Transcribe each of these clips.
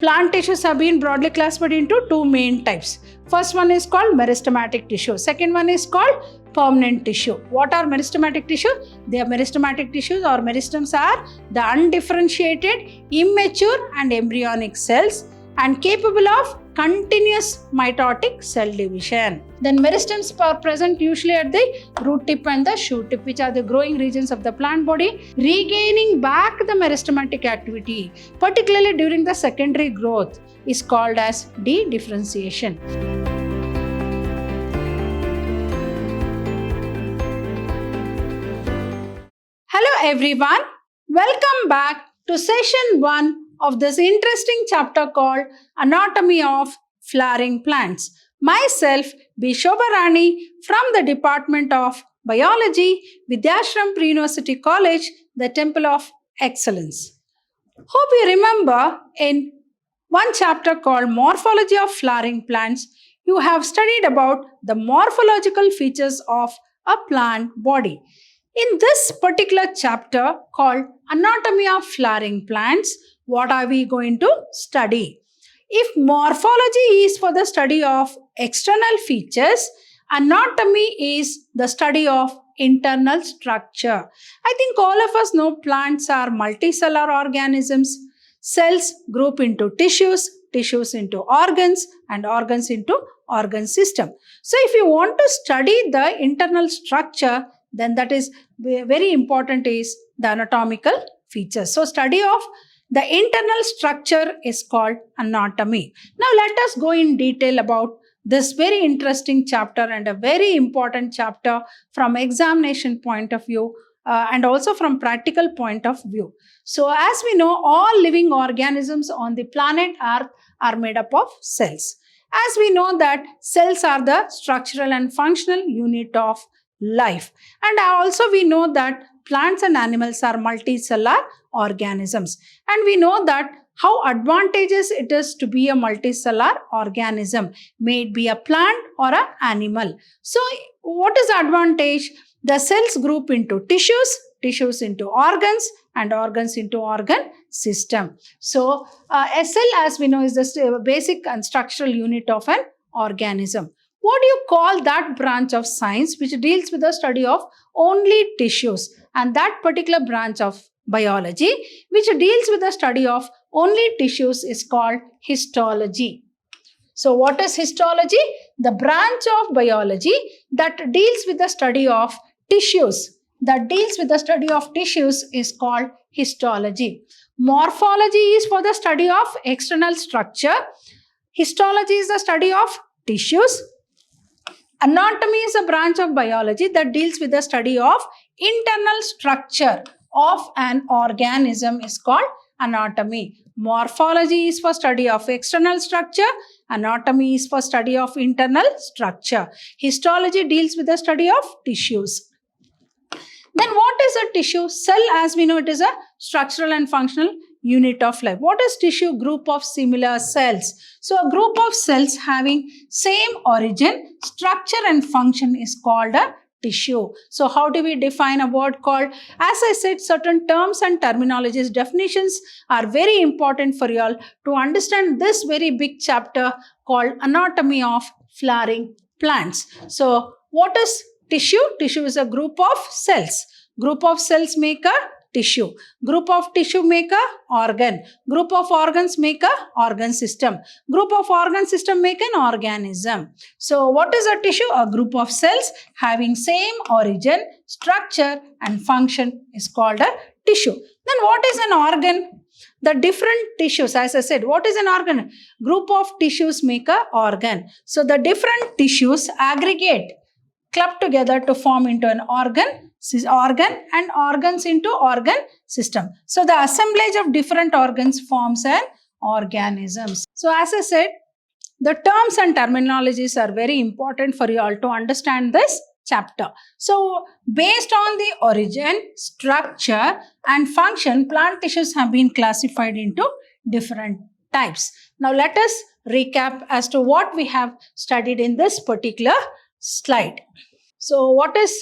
Plant tissues have been broadly classified into two main types. First one is called meristematic tissue. Second one is called permanent tissue. What are meristematic tissue? They are meristematic tissues, or meristems are the undifferentiated, immature and embryonic cells and capable of continuous mitotic cell division. Then meristems are present usually at the root tip and the shoot tip, which are the growing regions of the plant body, regaining back the meristematic activity, particularly during the secondary growth, is called as de-differentiation. Hello everyone, welcome back to session 1 of this interesting chapter called Anatomy of Flowering Plants. Myself, B. Shobharani from the Department of Biology, Vidyashram Pre-University College, the Temple of Excellence. Hope you remember in one chapter called Morphology of Flowering Plants, you have studied about the morphological features of a plant body. In this particular chapter called Anatomy of Flowering Plants, what are we going to study? If morphology is for the study of external features, anatomy is the study of internal structure. I think all of us know plants are multicellular organisms. Cells group into tissues, tissues into organs, and organs into organ system. So if you want to study the internal structure, then that is very important is the anatomical features. So study of the internal structure is called anatomy. Now let us go in detail about this very interesting chapter and a very important chapter from examination point of view and also from practical point of view. So as we know, all living organisms on the planet Earth are made up of cells. As we know that cells are the structural and functional unit of life. And also we know that plants and animals are multicellular organisms. And we know that how advantageous it is to be a multicellular organism, may it be a plant or an animal. So what is the advantage? The cells group into tissues, tissues into organs, and organs into organ system. So a cell, as we know, is the basic and structural unit of an organism. What do you call that branch of science which deals with the study of only tissues, and that particular branch of biology which deals with the study of only tissues is called histology. So what is histology? The branch of biology that deals with the study of tissues. That deals with the study of tissues is called histology. Morphology is for the study of external structure. Histology is the study of tissues. Anatomy is a branch of biology that deals with the study of internal structure of an organism is called anatomy. Morphology is for study of external structure. Anatomy is for study of internal structure. Histology deals with the study of tissues. Then what is a tissue? Cell, as we know, it is a structural and functional unit of life. What is tissue? Group of similar cells. So a group of cells having same origin, structure and function is called a tissue. So how do we define a word called? As I said, certain terms and terminologies, definitions are very important for you all to understand this very big chapter called Anatomy of Flowering Plants. So what is tissue? Tissue is a group of cells. Group of cells make a tissue. Group of tissue make a organ. Group of organs make a organ system. Group of organ system make an organism. So what is a tissue? A group of cells having same origin, structure and function is called a tissue. Then what is an organ? The different tissues, as I said, what is an organ? Group of tissues make a organ. So the different tissues aggregate, club together to form into an organ and organs into organ system. So the assemblage of different organs forms an organism. So as I said, the terms and terminologies are very important for you all to understand this chapter. So based on the origin, structure and function, plant tissues have been classified into different types. Now let us recap as to what we have studied in this particular slide. So what is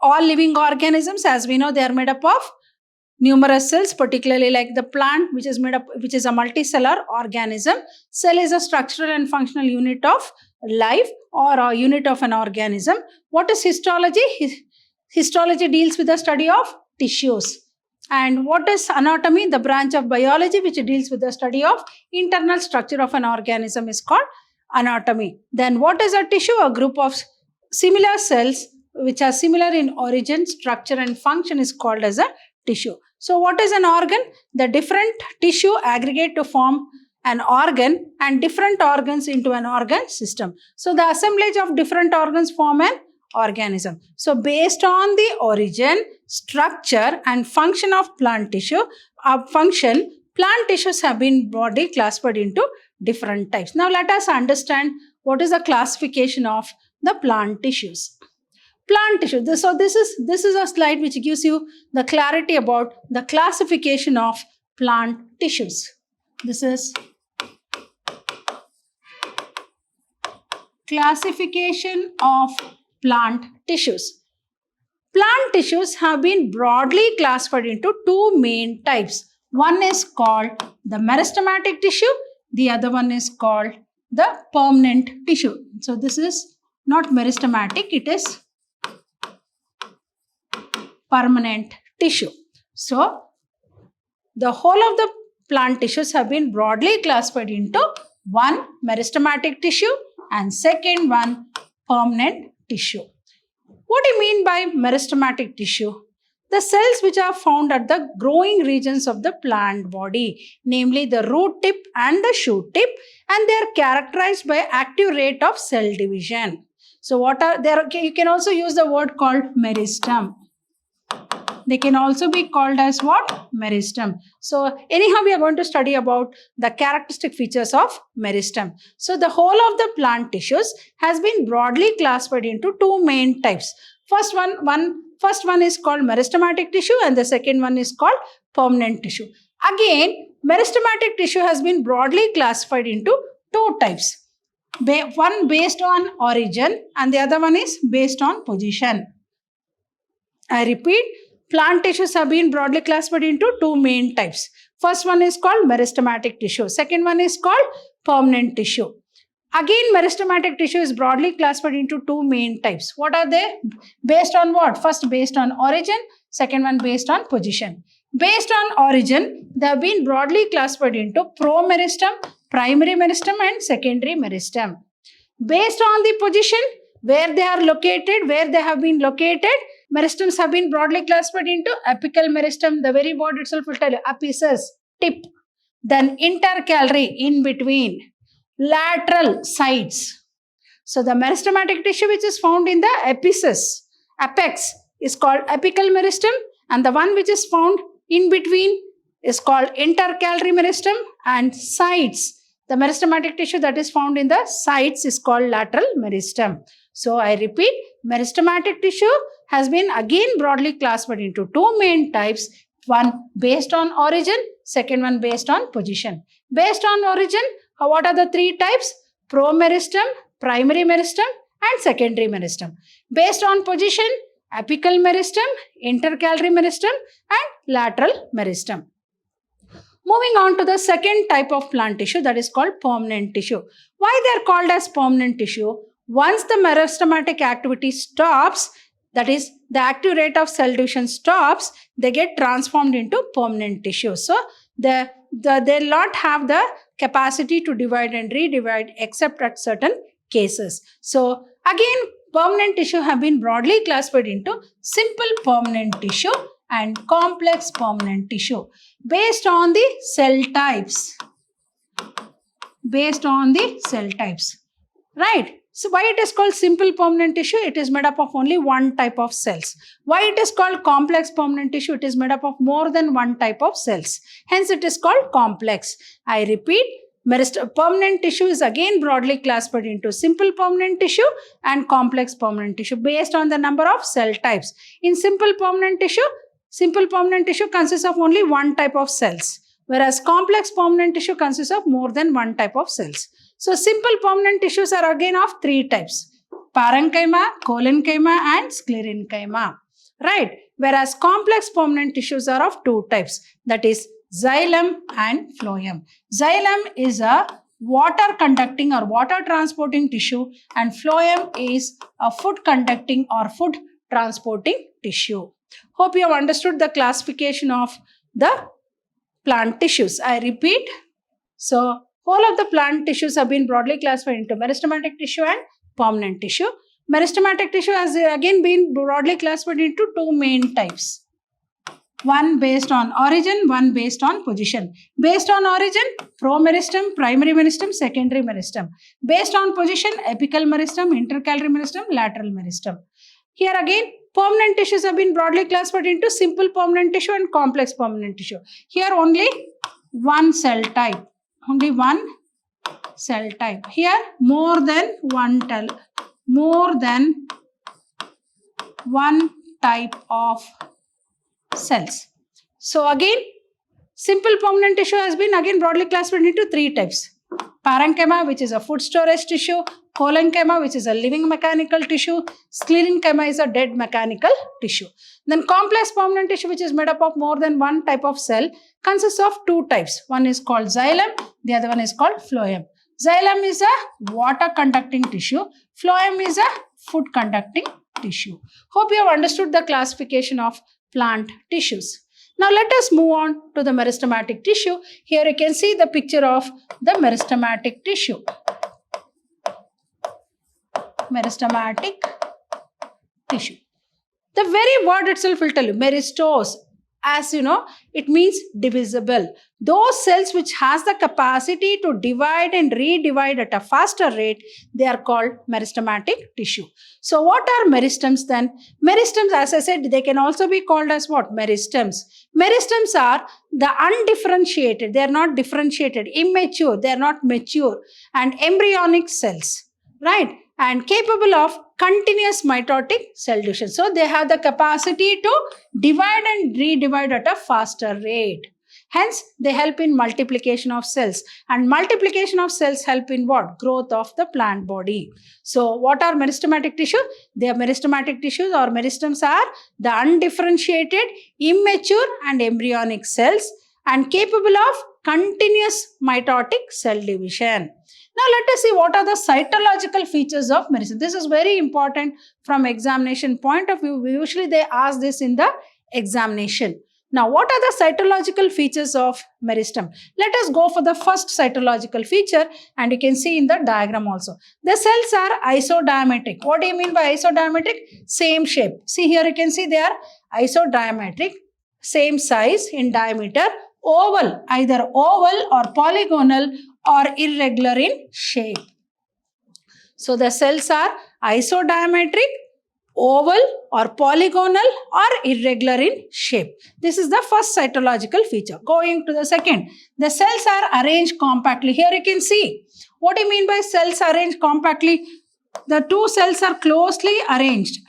all living organisms? As we know, they are made up of numerous cells, particularly like the plant, which is a multicellular organism. Cell is a structural and functional unit of life or a unit of an organism. What is histology? Histology deals with the study of tissues. And what is anatomy? The branch of biology which deals with the study of internal structure of an organism is called anatomy. Then what is a tissue? A group of similar cells which are similar in origin, structure and function is called as a tissue. So what is an organ? The different tissue aggregate to form an organ and different organs into an organ system. So the assemblage of different organs form an organism. So based on the origin, structure and function of plant tissue, plant tissues have been broadly classified into different types. Now let us understand what is the classification of the plant tissues. Plant tissue. This is a slide which gives you the clarity about the classification of plant tissues. This is classification of plant tissues. Plant tissues have been broadly classified into two main types. One is called the meristematic tissue. The other one is called the permanent tissue. So this is not meristematic, it is permanent tissue. So the whole of the plant tissues have been broadly classified into one meristematic tissue and second one permanent tissue. What do you mean by meristematic tissue? The cells which are found at the growing regions of the plant body, namely the root tip and the shoot tip, and they are characterized by active rate of cell division. So what are there? You can also use the word called meristem. They can also be called as what? Meristem. So anyhow, we are going to study about the characteristic features of meristem. So the whole of the plant tissues has been broadly classified into two main types. First one is called meristematic tissue and the second one is called permanent tissue. Again, meristematic tissue has been broadly classified into two types. One based on origin and the other one is based on position. I repeat, plant tissues have been broadly classified into two main types. First one is called meristematic tissue. Second one is called permanent tissue. Again, meristematic tissue is broadly classified into two main types. What are they? Based on what? First, based on origin. Second one, based on position. Based on origin, they have been broadly classified into promeristem, primary meristem and secondary meristem. Based on the position, where they are located, where they have been located, meristems have been broadly classified into apical meristem. The very word itself will tell you, apices, tip. Then intercalary, in between. Lateral, sides. So the meristematic tissue which is found in the apex is called apical meristem, and the one which is found in between is called intercalary meristem, and sides. The meristematic tissue that is found in the sides is called lateral meristem. So I repeat, meristematic tissue has been again broadly classified into two main types. One based on origin, second one based on position. Based on origin, what are the three types? Promeristem, primary meristem and secondary meristem. Based on position, apical meristem, intercalary meristem and lateral meristem. Moving on to the second type of plant tissue, that is called permanent tissue. Why they are called as permanent tissue? Once the meristematic activity stops, that is the active rate of cell division stops, they get transformed into permanent tissue. So they will not have the capacity to divide and redivide except at certain cases. So again, permanent tissue have been broadly classified into simple permanent tissue and complex permanent tissue based on the cell types. Based on the cell types, right? So why it is called simple permanent tissue? It is made up of only one type of cells. Why it is called complex permanent tissue? It is made up of more than one type of cells. Hence it is called complex. I repeat, permanent tissue is again broadly classified into simple permanent tissue and complex permanent tissue based on the number of cell types. In simple permanent tissue consists of only one type of cells, whereas complex permanent tissue consists of more than one type of cells. So simple permanent tissues are again of three types: parenchyma, collenchyma and sclerenchyma. Right? whereas complex permanent tissues are of two types, that is xylem and phloem. Xylem is a water conducting or water transporting tissue and phloem is a food conducting or food transporting tissue. Hope you have understood the classification of the plant tissues. I repeat, so whole of the plant tissues have been broadly classified into meristematic tissue and permanent tissue. Meristematic tissue has again been broadly classified into two main types. One based on origin, one based on position. Based on origin, promeristem, primary meristem, secondary meristem. Based on position, apical meristem, intercalary meristem, lateral meristem. Here again, permanent tissues have been broadly classified into simple permanent tissue and complex permanent tissue. Here only one cell type. Only one cell type. Here more than one type of cells. So again, simple permanent tissue has been again broadly classified into three types. Parenchyma, which is a food storage tissue, collenchyma, which is a living mechanical tissue, sclerenchyma is a dead mechanical tissue. Then complex permanent tissue, which is made up of more than one type of cell, consists of two types. One is called xylem, the other one is called phloem. Xylem is a water conducting tissue, phloem is a food conducting tissue. Hope you have understood the classification of plant tissues. Now let us move on to the meristematic tissue. Here you can see the picture of the meristematic tissue. Meristematic tissue. The very word itself will tell you, meristose. As you know, it means divisible. Those cells which has the capacity to divide and redivide at a faster rate, they are called meristematic tissue. So what are meristems then? Meristems, as I said, they can also be called as what? Meristems. Meristems are the undifferentiated, they are not differentiated, immature, they are not mature, and embryonic cells, right? And capable of continuous mitotic cell division. So they have the capacity to divide and redivide at a faster rate. Hence, they help in multiplication of cells. And multiplication of cells help in what? Growth of the plant body. So what are meristematic tissue? They are meristematic tissues or meristems are the undifferentiated, immature and embryonic cells and capable of continuous mitotic cell division. Now let us see what are the cytological features of meristem. This is very important from examination point of view. Usually they ask this in the examination. Now what are the cytological features of meristem? Let us go for the first cytological feature and you can see in the diagram also. The cells are isodiametric. What do you mean by isodiametric? Same shape. See here you can see they are isodiametric, same size in diameter, oval, either oval or polygonal or irregular in shape. So the cells are isodiametric, oval or polygonal or irregular in shape. This is the first cytological feature. Going to the second, the cells are arranged compactly. Here you can see. What do you mean by cells arranged compactly? The two cells are closely arranged.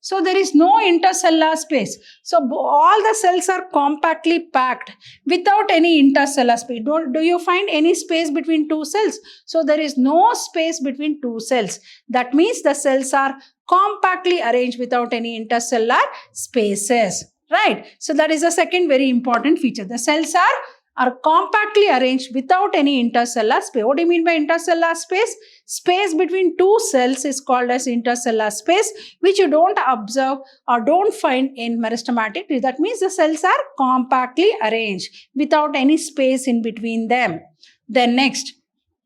So there is no intercellular space. So all the cells are compactly packed without any intercellular space. Do you find any space between two cells? So there is no space between two cells. That means the cells are compactly arranged without any intercellular spaces. Right? So that is the second very important feature. The cells are compactly arranged without any intercellular space. What do you mean by intercellular space? Space between two cells is called as intercellular space, which you don't observe or don't find in meristematic. That means the cells are compactly arranged without any space in between them. Then next,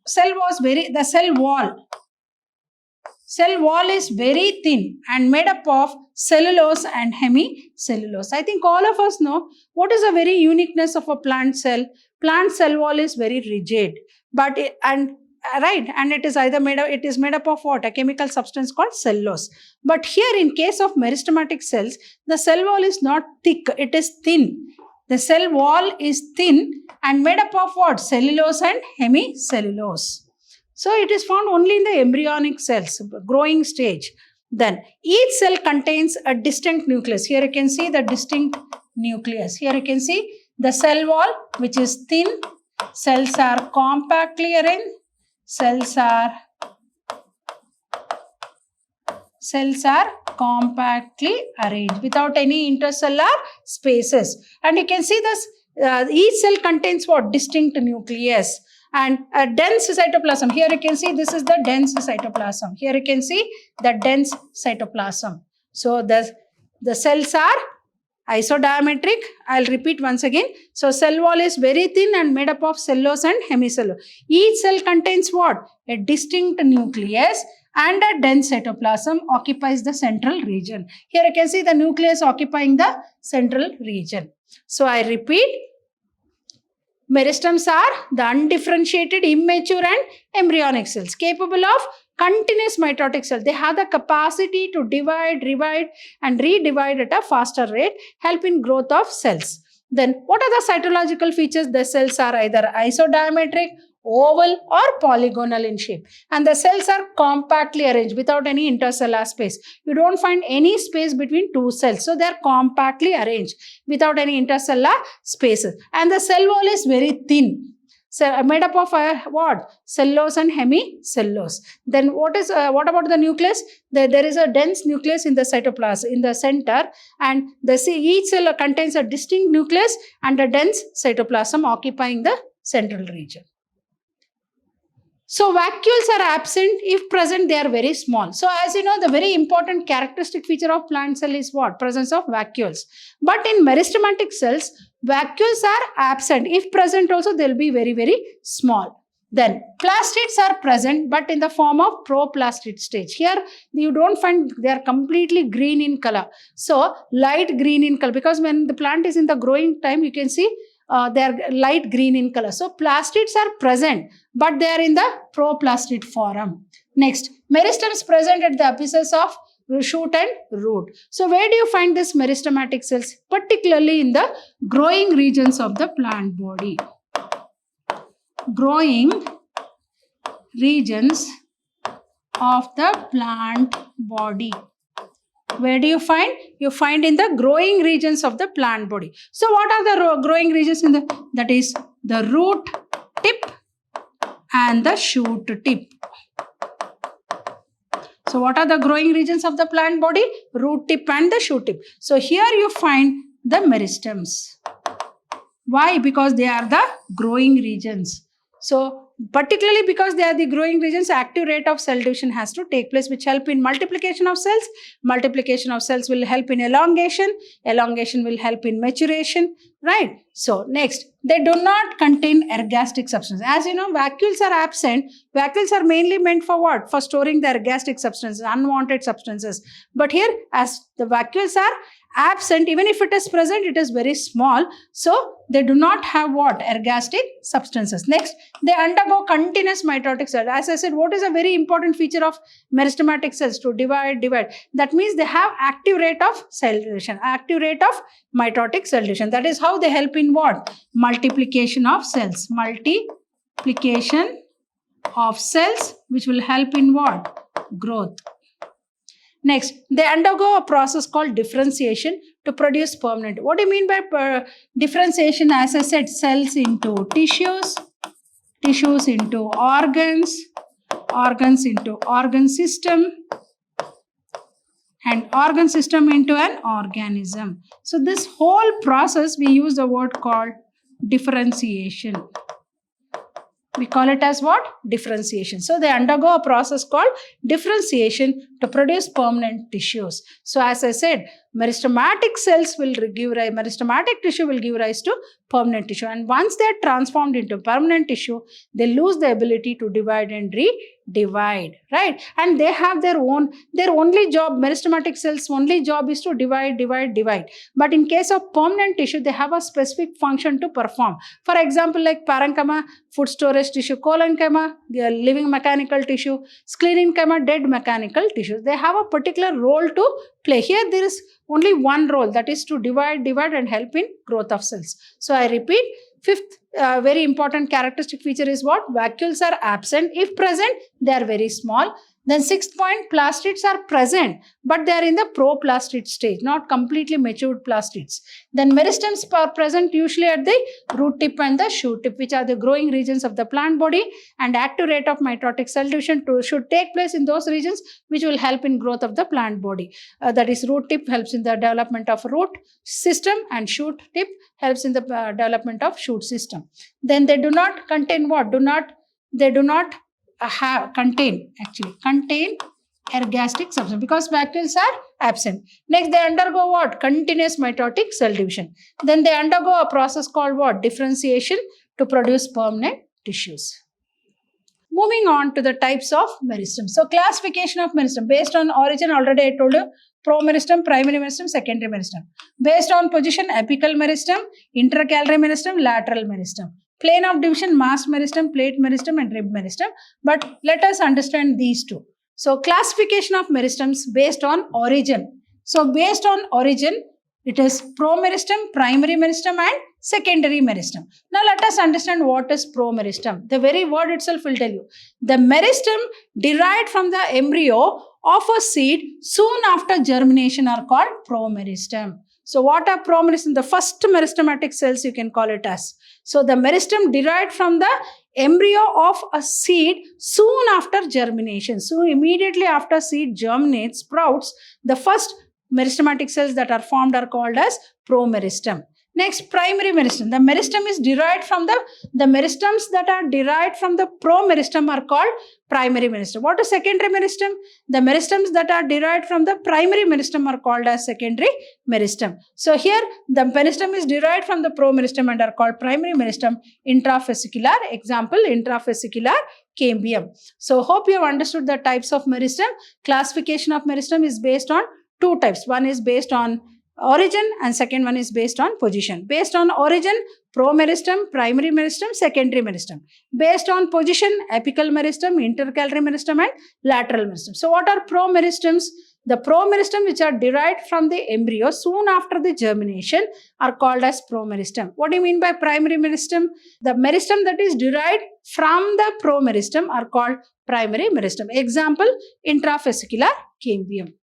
the cell wall. Cell wall is very thin and made up of cellulose and hemicellulose. I think all of us know what is the very uniqueness of a plant cell. Plant cell wall is very rigid, and it is either made up of what? A chemical substance called cellulose. But here in case of meristematic cells, the cell wall is not thick, it is thin. The cell wall is thin and made up of what? Cellulose and hemicellulose. So it is found only in the embryonic cells, growing stage. Then each cell contains a distinct nucleus. Here you can see the distinct nucleus. Here you can see the cell wall, which is thin. Cells are compactly arranged. Cells are cells are compactly arranged without any intercellular spaces. And you can see this, each cell contains what? Distinct nucleus and a dense cytoplasm. Here you can see this is the dense cytoplasm. Here you can see the dense cytoplasm. So the cells are isodiametric. I'll repeat once again. So cell wall is very thin and made up of cellulose and hemicellulose. Each cell contains what? A distinct nucleus and a dense cytoplasm occupies the central region. Here you can see the nucleus occupying the central region. So I repeat, meristems are the undifferentiated, immature and embryonic cells capable of continuous mitotic cells. They have the capacity to divide and redivide at a faster rate, help in growth of cells. Then what are the cytological features? The cells are either isodiametric, oval or polygonal in shape, and the cells are compactly arranged without any intercellular space. You don't find any space between two cells, so they are compactly arranged without any intercellular spaces, and the cell wall is very thin. So made up of what? Cellulose and hemicellulose. Then what about the nucleus? There is a dense nucleus in the cytoplasm in the center, and each cell contains a distinct nucleus and a dense cytoplasm occupying the central region. So vacuoles are absent. If present, they are very small. So as you know, the very important characteristic feature of plant cell is what? Presence of vacuoles. But in meristematic cells, vacuoles are absent. If present also, they will be very, very small. Then plastids are present, but in the form of proplastid stage. Here you don't find, they are completely green in color. So light green in color, because when the plant is in the growing time, you can see they are light green in color. So plastids are present, but they are in the proplastid form. Next, meristems present at the apices of shoot and root. So where do you find this meristematic cells? Particularly in the growing regions of the plant body. Growing regions of the plant body. Where do you find? You find in the growing regions of the plant body. So what are the growing regions in the? That is the root tip and the shoot tip. So what are the growing regions of the plant body? Root tip and the shoot tip. So here you find the meristems. Why? Because they are the growing regions. So particularly because they are the growing regions, active rate of cell division has to take place, which help in multiplication of cells. Multiplication of cells will help in elongation. Elongation will help in maturation, right? So next, they do not contain ergastic substance. As you know, vacuoles are absent. Vacuoles are mainly meant for what? For storing the ergastic substances, unwanted substances. But here, as the vacuoles are absent, even if it is present, it is very small. So they do not have what? Ergastic substances. Next, they undergo continuous mitotic cell. As I said, what is a very important feature of meristematic cells? To divide. That means they have active rate of cell division, active rate of mitotic cell division. That is how they help in what? Multiplication of cells. Multiplication of cells, which will help in what? Growth. Next, they undergo a process called differentiation to produce permanent. What do you mean by differentiation? As I said, cells into tissues, tissues into organs, organs into organ system, and organ system into an organism. So this whole process, we use the word called differentiation. We call it as what? Differentiation. So they undergo a process called differentiation to produce permanent tissues. So as I said, meristematic cells will give rise, meristematic tissue will give rise to permanent tissue. And once they are transformed into permanent tissue, they lose the ability to divide and redivide, right? And they have their only job, meristematic cells' only job is to divide. But in case of permanent tissue, they have a specific function to perform. For example, like parenchyma, food storage tissue, collenchyma, the living mechanical tissue, sclerenchyma, dead mechanical tissues. They have a particular role to play. Here there is only one role, that is to divide and help in growth of cells. So I repeat, fifth very important characteristic feature is what? Vacuoles are absent. If present, they are very small. Then 6th point, plastids are present, but they are in the proplastid stage, not completely matured plastids. Then meristems are present usually at the root tip and the shoot tip, which are the growing regions of the plant body, and active rate of mitotic cell division should take place in those regions, which will help in growth of the plant body. That is, root tip helps in the development of root system, and shoot tip helps in the development of shoot system. Then they do not contain what? They do not contain ergastic substance, because bacteria are absent. Next, they undergo what? Continuous mitotic cell division. Then they undergo a process called what? Differentiation to produce permanent tissues. Moving on to the types of meristem. So, classification of meristem based on origin, already I told you, promeristem, primary meristem, secondary meristem. Based on position, apical meristem, intercalary meristem, lateral meristem. Plane of division, mast meristem, plate meristem, and rib meristem. But let us understand these two. So, classification of meristems based on origin. So, based on origin, it is promeristem, primary meristem, and secondary meristem. Now, let us understand what is promeristem. The very word itself will tell you. The meristem derived from the embryo of a seed soon after germination are called promeristem. So, what are promeristem? The first meristematic cells, you can call it as. So, the meristem derived from the embryo of a seed soon after germination. So, immediately after seed germinates, sprouts, the first meristematic cells that are formed are called as promeristem. Next, primary meristem. The meristem is derived from the meristems that are derived from the promeristem are called primary meristem. What is secondary meristem? The meristems that are derived from the primary meristem are called as secondary meristem. So here the meristem is derived from the promeristem and are called primary meristem. Intravesicular, example, intravesicular cambium. So hope you have understood the types of meristem. Classification of meristem is based on two types. One is based on origin and second one is based on position. Based on origin, promeristem, primary meristem, secondary meristem. Based on position, apical meristem, intercalary meristem, and lateral meristem. So what are promeristems? The promeristem which are derived from the embryo soon after the germination are called as promeristem. What do you mean by primary meristem? The meristem that is derived from the promeristem are called primary meristem. Example, intravesicular cambium.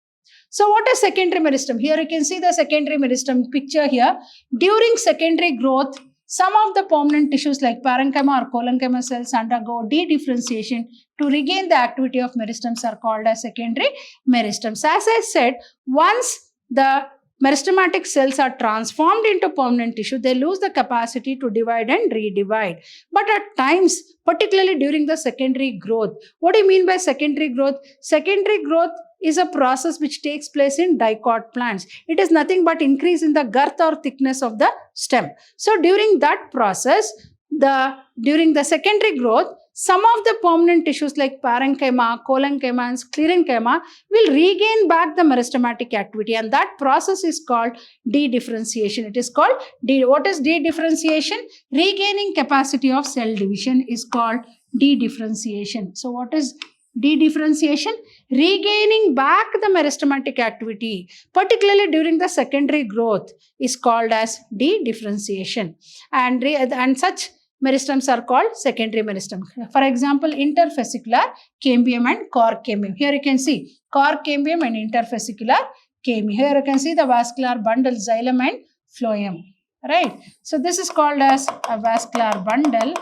So what is secondary meristem? Here you can see the secondary meristem picture here. During secondary growth, some of the permanent tissues like parenchyma or collenchyma cells undergo dedifferentiation to regain the activity of meristems are called as secondary meristems. As I said, once the meristematic cells are transformed into permanent tissue, they lose the capacity to divide and redivide. But at times, particularly during the secondary growth, what do you mean by secondary growth? Secondary growth is a process which takes place in dicot plants. It is nothing but increase in the girth or thickness of the stem. So during that process, during the secondary growth, some of the permanent tissues like parenchyma, collenchyma, and sclerenchyma will regain back the meristematic activity, and that process is called dedifferentiation. It is called what is dedifferentiation? Regaining capacity of cell division is called dedifferentiation. So what is dedifferentiation? Regaining back the meristematic activity, particularly during the secondary growth, is called as dedifferentiation, and such meristems are called secondary meristem. For example, interfascicular cambium and cork cambium. Here you can see cork cambium and interfascicular cambium. Here you can see the vascular bundle, xylem and phloem. Right. So this is called as a vascular bundle.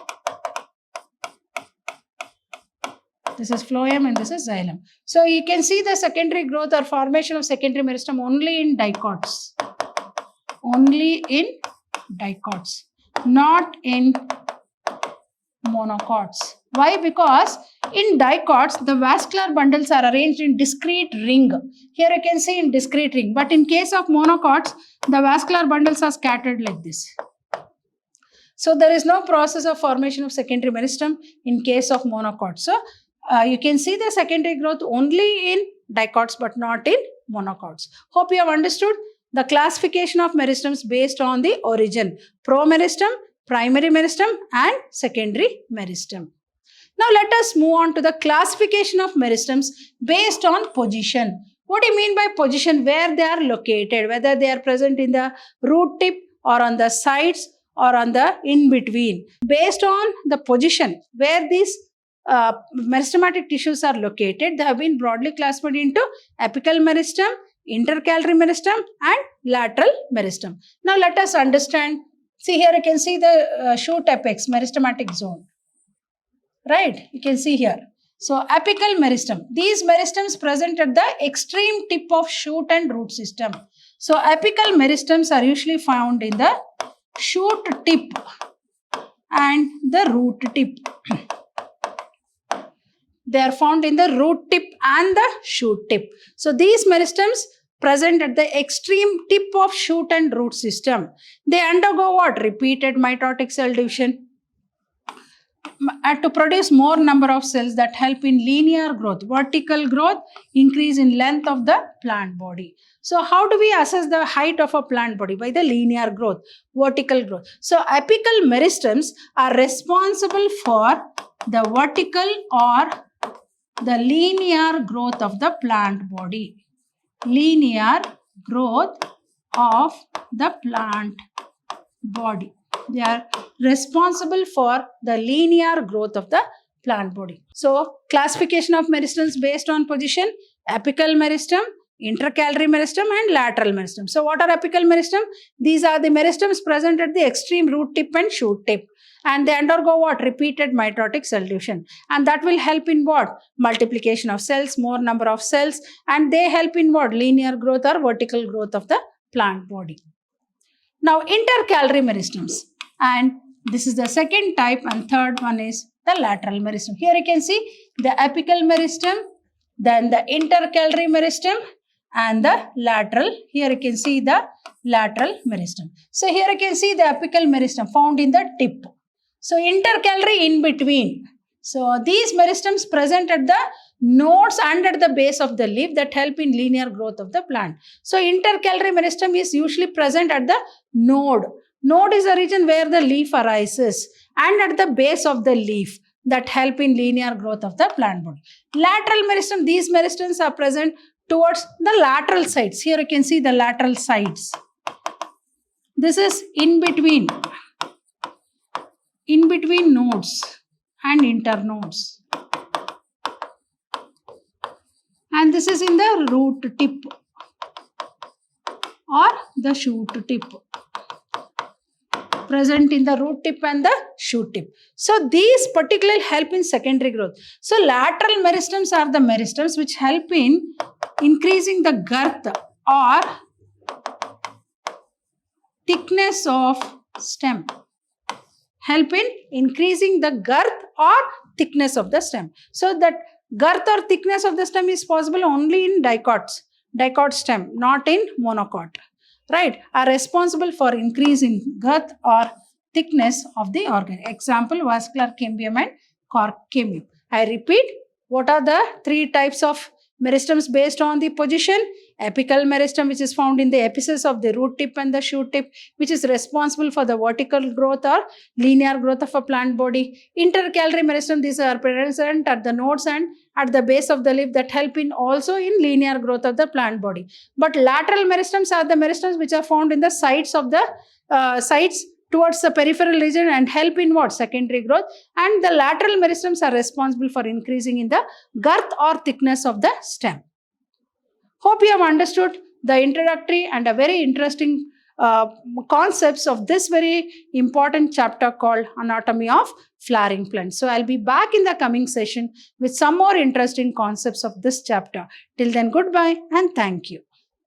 This is phloem and this is xylem. So you can see the secondary growth or formation of secondary meristem only in dicots. Only in dicots, not in monocots. Why? Because in dicots, the vascular bundles are arranged in discrete ring. Here you can see in discrete ring. But in case of monocots, the vascular bundles are scattered like this. So there is no process of formation of secondary meristem in case of monocots. So you can see the secondary growth only in dicots but not in monocots. Hope you have understood the classification of meristems based on the origin. Promeristem, primary meristem and secondary meristem. Now let us move on to the classification of meristems based on position. What do you mean by position? Where they are located, whether they are present in the root tip or on the sides or on the in between. Based on the position where these meristematic tissues are located, they have been broadly classified into apical meristem, intercalary meristem and lateral meristem. Now let us understand. See here you can see the shoot apex meristematic zone. Right, you can see here. So apical meristem. These meristems present at the extreme tip of shoot and root system. So apical meristems are usually found in the shoot tip and the root tip. They are found in the root tip and the shoot tip. So these meristems present at the extreme tip of shoot and root system. They undergo what? Repeated mitotic cell division to produce more number of cells that help in linear growth, vertical growth, increase in length of the plant body. So how do we assess the height of a plant body? By the linear growth, vertical growth. So apical meristems are responsible for the vertical or the linear growth of the plant body. Linear growth of the plant body. They are responsible for the linear growth of the plant body. So, classification of meristems based on position: apical meristem, intercalary meristem and lateral meristem. So, what are apical meristem? These are the meristems present at the extreme root tip and shoot tip. And they undergo what? Repeated mitotic cell division. And that will help in what? Multiplication of cells, more number of cells. And they help in what? Linear growth or vertical growth of the plant body. Now, intercalary meristems. And this is the second type, and third one is the lateral meristem. Here you can see the apical meristem, then the intercalary meristem and the lateral. Here you can see the lateral meristem. So here you can see the apical meristem found in the tip. So intercalary in between. So these meristems present at the nodes and at the base of the leaf that help in linear growth of the plant. So intercalary meristem is usually present at the node. Node is a region where the leaf arises, and at the base of the leaf that help in linear growth of the plant body. Lateral meristem, these meristems are present towards the lateral sides. Here you can see the lateral sides. This is in between nodes and internodes. And this is in the root tip or the shoot tip. Present in the root tip and the shoot tip. So these particularly help in secondary growth. So lateral meristems are the meristems which help in increasing the girth or thickness of stem. Help in increasing the girth or thickness of the stem. So that girth or thickness of the stem is possible only in dicot stem, not in monocot. Right, are responsible for increasing girth or thickness of the organ. Example, vascular cambium and cork cambium. I repeat, what are the three types of meristems based on the position? Apical meristem, which is found in the apices of the root tip and the shoot tip, which is responsible for the vertical growth or linear growth of a plant body. Intercalary meristem, these are present at the nodes and at the base of the leaf that help in also in linear growth of the plant body. But lateral meristems are the meristems which are found in the sides of the sides towards the peripheral region and help in what? Secondary growth. And the lateral meristems are responsible for increasing in the girth or thickness of the stem. Hope you have understood the introductory and a very interesting concepts of this very important chapter called Anatomy of Flowering Plants. So I'll be back in the coming session with some more interesting concepts of this chapter. Till then, goodbye and thank you.